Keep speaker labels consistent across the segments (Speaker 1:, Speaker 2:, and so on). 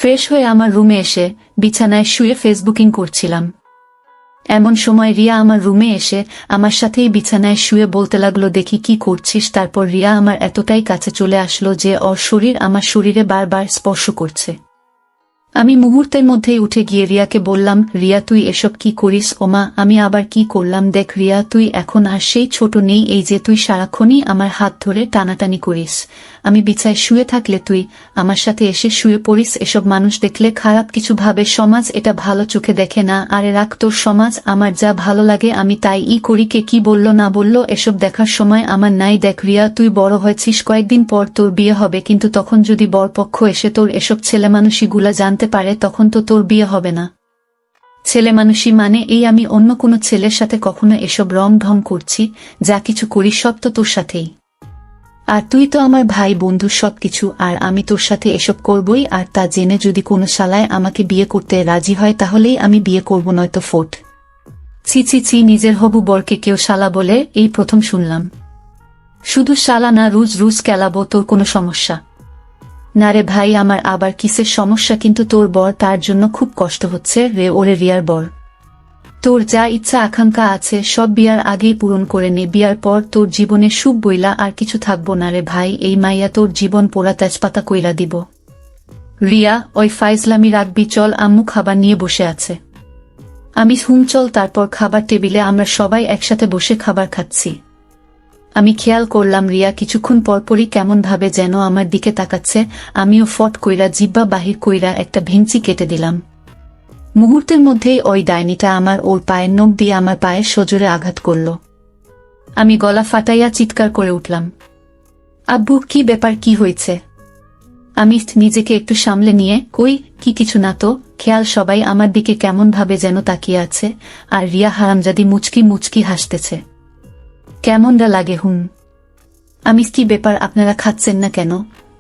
Speaker 1: Fresh হয়ে আমার রুমে এসে বিছানায় শুয়ে ফেসবুকিং করছিলাম। এমন সময় রিয়া আমার রুমে এসে আমার সাথেই বিছানায় শুয়ে বলতে লাগলো, দেখি কি করছিস। তারপর রিয়া আমার এতটাই কাছে চলে আসলো যে ওর শরীর আমার শরীরে বারবার স্পর্শ করছে। আমি মুহূর্তের মধ্যেই উঠে গিয়ে রিয়াকে বললাম, রিয়া তুই এসব কি করিস? ওমা, আমি আবার কি করলাম? দেখ রিয়া, তুই এখন আর সেই ছোট নেই, এই যে তুই সারাক্ষণই আমার হাত ধরে টানাটানি করিস। আমি বিছায় শুয়ে থাকলে তুই আমার সাথে এসে শুয়ে পড়িস। এসব মানুষ দেখলে খারাপ কিছু ভাবে, সমাজ এটা ভালো চোখে দেখে না। আরে রাখ তোর সমাজ, আমার যা ভালো লাগে আমি তাই করি। কে কি বলল না বলল এসব দেখার সময় আমার নাই। দেখ রিয়া, তুই বড় হয়েছিস, কয়েকদিন পর তোর বিয়ে হবে, কিন্তু তখন যদি বরপক্ষ এসে তোর এসব ছেলেমানুষিগুলা জানতে পারে তখন তো তোর বিয়ে হবে না। ছেলেমানুষি মানে এই আমি অন্য কোনো ছেলের সাথে কখনো এসব রং ঢং করছি? যা কিছু করি সব তো তোর সাথেই। আর তুই তো আমার ভাই, বন্ধু, সবকিছু। আর আমি তোর সাথে এসব করবই। আর তা জেনে যদি কোনো শালায় আমাকে বিয়ে করতে রাজি হয় তাহলেই আমি বিয়ে করব, নয়তো ফোট। ছি ছি ছি, নিজের হবু বরকে কেউ শালা বলে এই প্রথম শুনলাম। শুধু শালা না, রুজ রুজ কেলাবো। তোর কোনো সমস্যা? না রে ভাই, আমার আবার কিসের সমস্যা? কিন্তু তোর বর, তার জন্য খুব কষ্ট হচ্ছে রে। ওরে রিয়ার বর, তোর যা ইচ্ছা আকাঙ্ক্ষা আছে সব বিয়ার আগেই পূরণ করে নে। বিয়ার পর তোর জীবনে সুখ বইলা আর কিছু থাকবো না রে ভাই। এই মাইয়া তোর জীবন পোড়া তেজপাতা কইরা দিব। রিয়া, ওই ফাইজলামি রাখবি, চল। আম্মু খাবার নিয়ে বসে আছে। আমি চল। তারপর খাবার টেবিলে আমরা সবাই একসাথে বসে খাবার খাচ্ছি। আমি খেয়াল করলাম রিয়া কিছুক্ষণ পরপরই কেমন ভাবে যেন আমার দিকে তাকাচ্ছে। আমিও ফট কইরা জিব্বা বাহির কইরা একটা ভেঙচি কেটে দিলাম। মুহূর্তের মধ্যেই ওই ডাইনিটা আমার ওর পায়ের নখ দিয়ে আমার পায়ে সজোরে আঘাত করল। আমি গলা ফাটাইয়া চিৎকার করে উঠলাম, আব্বু কি ব্যাপার, কি হয়েছে? আমি নিজেকে একটু সামলে নিয়ে কই, কি কিছু না তো। খেয়াল সবাই আমার দিকে কেমন ভাবে যেন তাকিয়ে আছে, আর রিয়া হারামজাদি মুচকি মুচকি হাসতেছে। কেমনটা লাগে? আমি কি ব্যাপার, আপনারা খাচ্ছেন না কেন?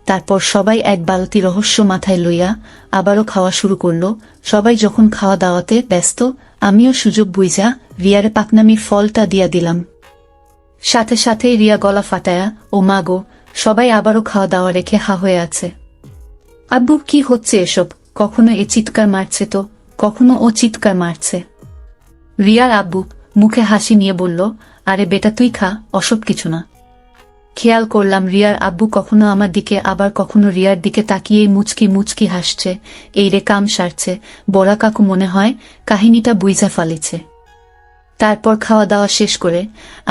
Speaker 1: তারপর সবাই এক বালতি রহস্য মাথায় লইয়া আবারও খাওয়া শুরু করল। সবাই যখন খাওয়া দাওয়াতে ব্যস্ত, আমিও সুযোগ বুইঝা রিয়ারে পাকনামির ফলটা দিয়া দিলাম। সাথে সাথেই রিয়া গলা ফাটায়া, ও মা গো! সবাই আবারও খাওয়া দাওয়া রেখে হা হয়ে আছে। আব্বু কি হচ্ছে এসব? কখনো এ চিৎকার মারছে তো, কখনো ও চিৎকার মারছে। রিয়ার আব্বু মুখে হাসি নিয়ে বলল, আরে বেটা তুই খা, অসব কিছু না। খেয়াল করলাম রিয়ার আব্বু কখনো আমার দিকে আবার কখনো রিয়ার দিকে তাকিয়েই মুচকি মুচকি হাসছে। এই রে কাম সারছে, বড়া কাকু মনে হয় কাহিনীটা বুইঝা ফালিছে। তারপর খাওয়া দাওয়া শেষ করে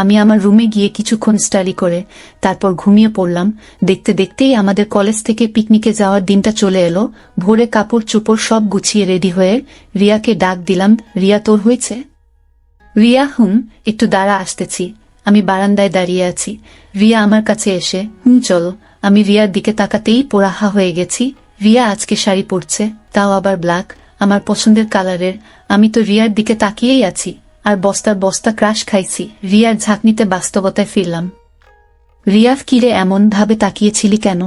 Speaker 1: আমি আমার রুমে গিয়ে কিছুক্ষণ স্টাডি করে তারপর ঘুমিয়ে পড়লাম। দেখতে দেখতেই আমাদের কলেজ থেকে পিকনিকে যাওয়ার দিনটা চলে এলো। ভোরে কাপড় চোপড় সব গুছিয়ে রেডি হয়ে রিয়াকে ডাক দিলাম, রিয়া তোর হয়েছে? রিয়া, একটু দাঁড়া, আসতেছি। আমি বারান্দায় দাঁড়িয়ে আছি। রিয়া আমার কাছে এসে, চলো। আমি রিয়ার দিকে তাকাতেই পোড়াহা হয়ে গেছি। রিয়া আজকে শাড়ি পরছে, তাও আবার ব্ল্যাক, আমার পছন্দের কালারের। আমি তো রিয়ার দিকে তাকিয়েই আছি আর বস্তার বস্তা ক্রাশ খাইছি। রিয়ার ঝাঁকনিতে বাস্তবতায় ফিরলাম। রিয়া, কিরে এমন ভাবে তাকিয়েছিলি কেন?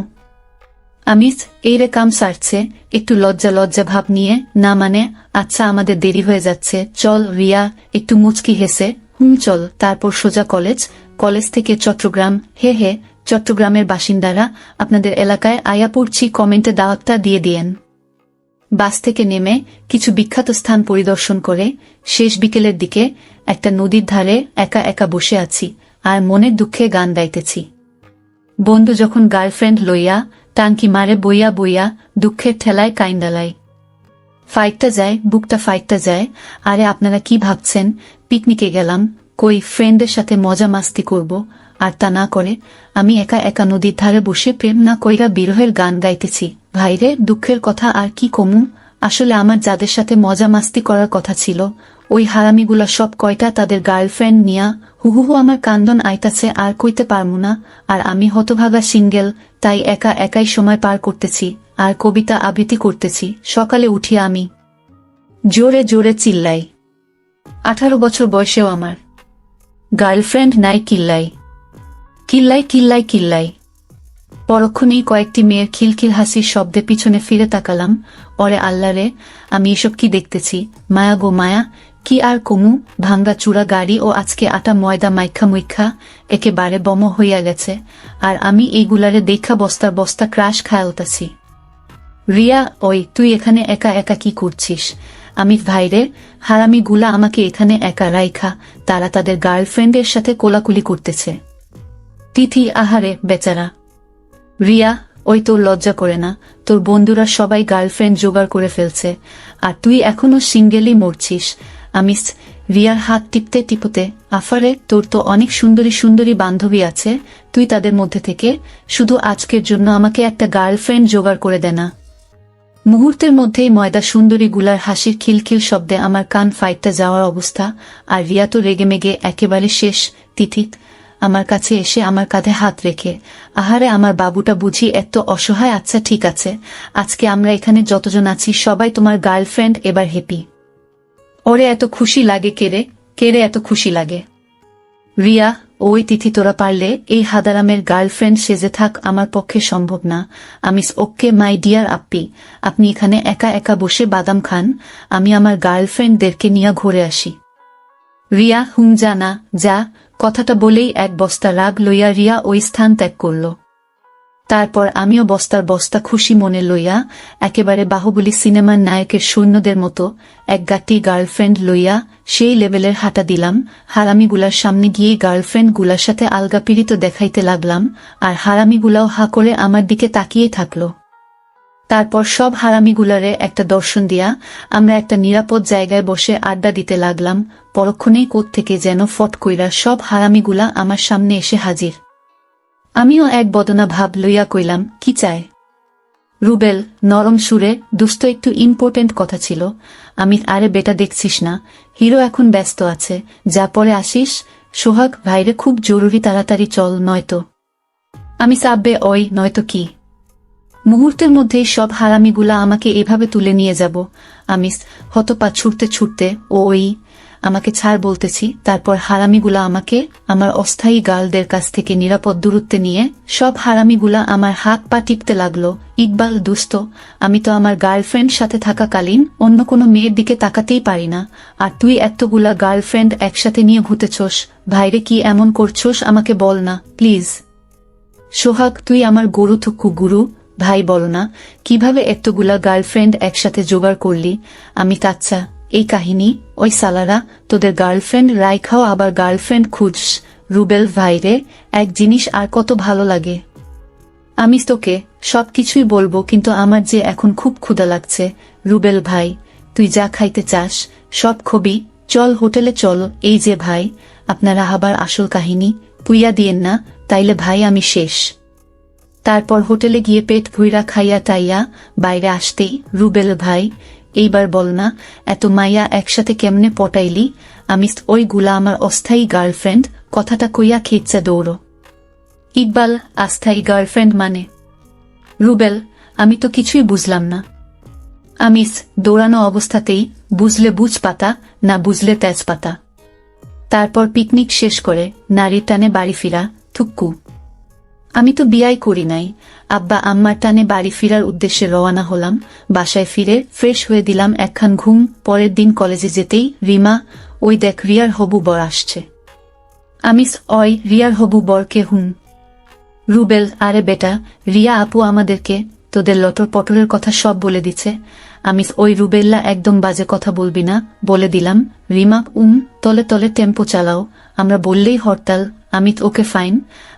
Speaker 1: আমি এই রে কাম সারছে, একটু লজ্জা লজ্জা ভাব নিয়ে। না মানে, আচ্ছা আমাদের দেরি হয়ে যাচ্ছে, চল। রিয়া একটু মুচকি হেসে, চল। তারপর সোজা কলেজ, কলেজ থেকে চট্টগ্রাম। হে হে, চট্টগ্রামের বাসিন্দারা আপনাদের এলাকায় আয়া পড়ছি, কমেন্টে দাওয়াতটা দিয়ে দিয়েন। বাস থেকে নেমে কিছু বিখ্যাত স্থান পরিদর্শন করে শেষ বিকেলের দিকে একটা নদীর ধারে একা একা বসে আছি আর মনের দুঃখে গান গাইতেছি। বন্ধু যখন গার্লফ্রেন্ড লইয়া টাঙ্কি মারে বইয়া বইয়া দুঃখের ঠেলায় কাইন্ডালায় ফাইটটা যায়, বুকটা ফাইটটা যায়। আরে আপনারা কি ভাবছেন পিকনিকে গেলাম, কই ফ্রেন্ডের সাথে মজা মাস্তি করব? আর তা না করে আমি একা একা নদীর ধারে বসে প্রেম না কইরা বিরহের গান গাইতেছি। ভাইরে, দুঃখের কথা আর কি কমু। আসলে আমার যাদের সাথে মজা মাস্তি করার কথা ছিল, ওই হারামিগুলা সব কয়টা তাদের গার্লফ্রেন্ড নিয়া হুহু আমার কান্দন আইতাছে আর কইতে পারমু না। আর আমি হতভাগা সিঙ্গেল, তাই একা একাই সময় পার করতেছি আর কবিতা আবৃত্তি করতেছি। সকালে উঠি আমি জোরে জোরে চিল্লাই, 18 বছর বয়সেও আমার গার্লফ্রেন্ড নাই। কিল্লাই কিল্লাই কিল্লাই কিল্লাই। পরক্ষণেই কয়েকটি মেয়ের খিলখিল হাসির শব্দে পিছনে ফিরে তাকালাম। ওরে আল্লাহরে, আমি এসব কি দেখতেছি? মায়া গো মায়া, কি আর কমু। ভাঙ্গা চূড়া গাড়ি ও আজকে আটা ময়দা মাইখা মুইখা একেবারে বম হইয়া গেছে, আর আমি এইগুলারে দেখা বস্তার বস্তা ক্রাশ খায়ালতাছি। রিয়া, ওই তুই এখানে একা একা কি করছিস? আমি ভাইরে, হারামিগুলা আমাকে এখানে একা রাইখা তারা তাদের গার্লফ্রেন্ডের সাথে কোলাকুলি করতেছে। তিথি, আহারে বেচারা। রিয়া, ওই তোর লজ্জা করে না? তোর বন্ধুরা সবাই গার্লফ্রেন্ড জোগাড় করে ফেলছে আর তুই এখনো সিঙ্গেলই মরছিস। আমি রিয়ার হাত টিপতে টিপতে, আফারে, তোর তো অনেক সুন্দরী সুন্দরী বান্ধবী আছে, তুই তাদের মধ্যে থেকে শুধু আজকের জন্য আমাকে একটা গার্লফ্রেন্ড জোগাড় করে দে না। মুহূর্তের মধ্যেই ময়দা সুন্দরী গুলার হাসির খিলখিল শব্দে আমার কান ফাইটটা যাওয়ার অবস্থা, আর রিয়া তো রেগেমেগে একেবারে শেষ। তিথি আমার কাছে এসে আমার কাঁধে হাত রেখে, আহারে আমার বাবুটা বুঝি এত অসহায়? আচ্ছা ঠিক আছে, আজকে আমরা এখানে যতজন আছি সবাই তোমার গার্লফ্রেন্ড, এবার হ্যাপি। ওরে এত খুশি লাগে কেরে? কেরে এত খুশি লাগে? রিয়া, ওই তিথি, তোরা পারলে এই হাদারামের গার্লফ্রেন্ড সেজে থাক, আমার পক্ষে সম্ভব না। আমি ওকে মাই ডিয়ার আপ্পি, আপনি এখানে একা একা বসে বাদাম খান, আমি আমার গার্লফ্রেন্ডদেরকে নিয়ে ঘুরে আসি। রিয়া, হুম, যা না যা। কথাটা বলেই এক বস্তা রাগ লইয়া রিয়া ওই স্থান ত্যাগ করল। তারপর আমিও বস্তার বস্তা খুশি মনে লইয়া একেবারে বাহুবলী সিনেমার নায়কের সৈন্যদের মতো এক গাটি গার্লফ্রেন্ড লইয়া সেই লেভেলের হাঁটা দিলাম। হারামিগুলার সামনে গিয়ে গার্লফ্রেন্ড গুলার সাথে আলগাপিড়িত দেখাইতে লাগলাম, আর হারামিগুলাও হা করে আমার দিকে তাকিয়ে থাকল। তারপর সব হারামিগুলারে একটা দর্শন দিয়া আমরা একটা নিরাপদ জায়গায় বসে আড্ডা দিতে লাগলাম। পরক্ষণেই কোত্থেকে যেন ফট কইরা সব হারামিগুলা আমার সামনে এসে হাজির। আমিও এক বদনা ভাব লইয়া কইলাম, কি চায়? রুবেল নরম সুরে, দুস্থ একটু ইম্পর্টেন্ট কথা ছিল। আমি, আরে বেটা দেখছিস না হিরো এখন ব্যস্ত আছে, যা পরে আসিস। সোহাগ, ভাইরে খুব জরুরি, তাড়াতাড়ি চল নয়তো। আমি সাববে, ওই নয়তো কি? মুহূর্তের মধ্যেই সব হারামিগুলা আমাকে এভাবে তুলে নিয়ে যাব। আমি হতপা ছুটতে ছুটতে, ওই আমাকে ছাড় বলতেছি। তারপর হারামিগুলা আমাকে আমার অস্থায়ী গার্লদের কাছ থেকে নিরাপদ দূরত্বে নিয়ে সব হারামিগুলা আমার হাত পা টিপতে লাগলো। ইকবাল দুস্থ, আমি তো আমার গার্লফ্রেন্ড সাথে থাকাকালীন অন্য কোনো মেয়ের দিকে তাকাতেই পারি না, আর তুই এতগুলা গার্লফ্রেন্ড একসাথে নিয়ে ঘুরতেছোস। ভাইরে, কি এমন করছোস আমাকে বল না প্লিজ। সোহাগ, তুই আমার গরু থুকু গুরু, ভাই বল না কিভাবে এতগুলা গার্লফ্রেন্ড একসাথে জোগাড় করলি? আমি তাচ্ছা এই কাহিনী, ওই সালারা তোদের গার্লফ্রেন্ড রাইখাও আবার গার্লফ্রেন্ড খুঁজস। রুবেল ভাইরে, এক জিনিস আর কত ভালো লাগে। আমি তোকে সবকিছুই বলবো, কিন্তু আমার যে এখন খুব ক্ষুধা লাগছে। রুবেল ভাই, তুই যা খাইতে চাস সব খবি, চল হোটেলে চল। এই যে ভাই, আপনারা আবার আসল কাহিনী পুইয়া দিয়েন না, তাইলে ভাই আমি শেষ। তারপর হোটেলে গিয়ে পেট ভুইরা খাইয়া টাইয়া বাইরে আসতেই, রুবেল ভাই, এইবার বল না এত মাইয়া একসাথে কেমনে পটাইলি? আমি, ওইগুলা আমার অস্থায়ী গার্লফ্রেন্ড, কথাটা কইয়া খেচ্ছা দৌড়ো। ইকবাল, অস্থায়ী গার্লফ্রেন্ড মানে? রুবেল, আমি তো কিছুই বুঝলাম না। আমিস দৌড়ানো অবস্থাতেই, বুঝলে বুঝ পাতা, না বুঝলে তেজপাতা। তারপর পিকনিক শেষ করে নারীর টানে বাড়ি ফিরা, থুক্কু। আমি তো বিয়াই করি নাই। আব্বা আম্মার টানে বাড়ি ফিরার উদ্দেশ্যে রওয়ানা হলাম। বাসায় ফিরে ফ্রেশ হয়ে দিলাম একখান ঘুম। পরের দিন কলেজে যেতেই, রিমা, ওই দেখ রিয়ার হবু বর আসছে। আমি, ওই রিয়ার হবু বরকে? হুম। রুবেল, আরে বেটা, রিয়া আপু আমাদেরকে তোদের লটর পটরের কথা সব বলে দিচ্ছে। আমি, ওই রুবেল্লা, একদম বাজে কথা বলবি না, বলে দিলাম। রিমা, তলে তলে টেম্পো চালাও, আমরা বললেই হরতাল। আমি, ওকে ফাইন,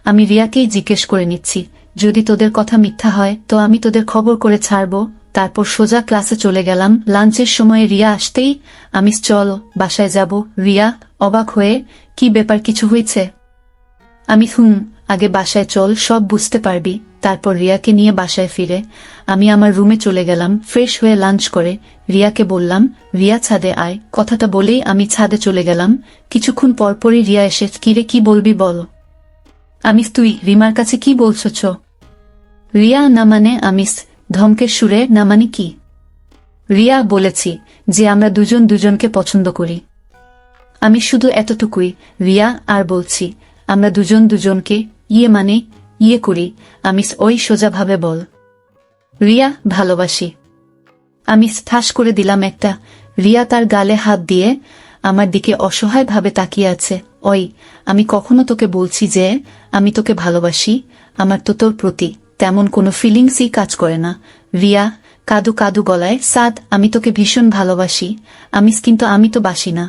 Speaker 1: আমি রিয়াকেই জিজ্ঞেস করে নিচ্ছি, যদি তোদের কথা মিথ্যা হয় তো আমি তোদের খবর করে ছাড়ব। তারপর সোজা ক্লাসে চলে গেলাম। লাঞ্চের সময় রিয়া আসতেই, আমি, চল বাসায় যাব। রিয়া অবাক হয়ে, কি ব্যাপার, কিছু হয়েছে? আমি, আগে বাসায় চল, সব বুঝতে পারবি। তারপর রিয়াকে নিয়ে বাসায় ফিরে আমি আমার রুমে চলে গেলাম। ফ্রেশ হয়ে লাঞ্চ করে রিয়াকে বললাম, রিয়া ছাদে আয়। কথাটা বলেই আমি ছাদে চলে গেলাম। কিছুক্ষণ পরপরই রিয়া এসে, কিরে কি বলবি বল। আমি, তুই রিমার কাছে কি বলছছ? রিয়া, না মানে? আমি ধমকের সুরে, না মানে কি? রিয়া, বলেছি যে আমরা দুজন দুজনকে পছন্দ করি। আমি, শুধু এতটুকুই রিয়া, আর বলছি আমরা দুজন দুজনকে মানে করি। আমি, ওই সোজাভাবে বল। রিয়া, ভালোবাসি। আমি ঠাস করে দিলাম একটা। রিয়া তার গালে হাত দিয়ে আমার দিকে অসহায়ভাবে তাকিয়ে আছে। ওই, আমি কখনো তোকে বলছি যে আমি তোকে ভালোবাসি? আমার তো তোর প্রতি তেমন কোনো ফিলিংসই কাজ করে না। রিয়া, কাদু কাদু গলায়, সাদ আমি তোকে ভীষণ ভালোবাসি, কিন্তু আমি তো বাসি না।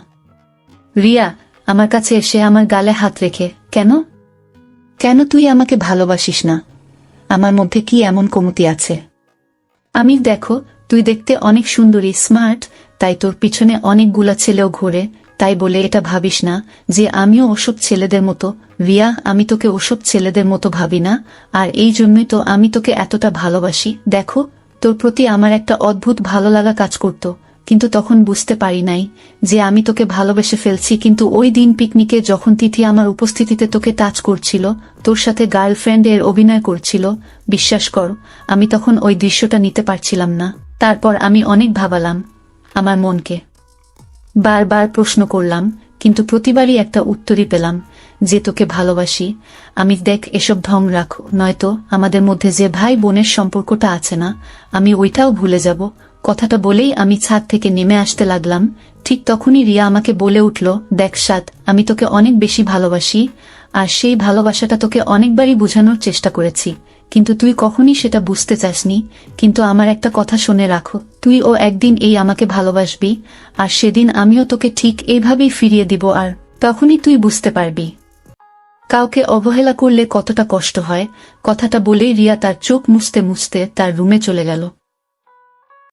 Speaker 1: রিয়া আমার কাছে এসে আমার গালে হাত রেখে, কেন কেন তুই আমাকে ভালোবাসিস না? আমার মধ্যে কি এমন কমতি আছে? দেখো তুই দেখতে অনেক সুন্দরী, স্মার্ট, তাই তোর পিছনে অনেকগুলা ছেলেও ঘোরে, তাই বলে এটা ভাবিস না যে আমিও ওসব ছেলেদের মতো। রিয়া আমি তোকে ওসব ছেলেদের মতো ভাবি না, আর এই জন্যই তো আমি তোকে এতটা ভালোবাসি। দেখো তোর প্রতি আমার একটা অদ্ভুত ভালো লাগা কাজ করত, কিন্তু তখন বুঝতে পারি নাই যে আমি তোকে ভালোবেসে ফেলছি। কিন্তু ওই দিন পিকনিকে যখন তিথি আমার উপস্থিতিতে তোকে টাচ করছিল, তোর সাথে গার্লফ্রেন্ড এর অভিনয় করছিল, বিশ্বাস কর আমি তখন ওই দৃশ্যটা নিতে পারছিলাম না। তারপর আমি অনেক ভাবালাম, আমার মনকে বারবার প্রশ্ন করলাম, কিন্তু প্রতিবারই একটা উত্তরই পেলাম যে তোকে ভালোবাসি দেখ এসব ঢং রাখো, নয়তো আমাদের মধ্যে যে ভাই বোনের সম্পর্কটা আছে না, আমি ওইটাও ভুলে যাব। কথাটা বলেই আমি ছাদ থেকে নেমে আসতে লাগলাম। ঠিক তখনই রিয়া আমাকে বলে উঠল, দেখ সাদ, আমি তোকে অনেক বেশি ভালোবাসি, আর সেই ভালোবাসাটা তোকে অনেকবারই বোঝানোর চেষ্টা করেছি, কিন্তু তুই কখনই সেটা বুঝতে চাসনি। কিন্তু আমার একটা কথা শুনে রাখো, তুই একদিন আমাকে ভালোবাসবি, আর সেদিন আমিও তোকে ঠিক এইভাবেই ফিরিয়ে দিব, আর তখনই তুই বুঝতে পারবি কাউকে অবহেলা করলে কতটা কষ্ট হয়। কথাটা বলেই রিয়া তার চোখ মুছতে মুছতে তার রুমে চলে গেল।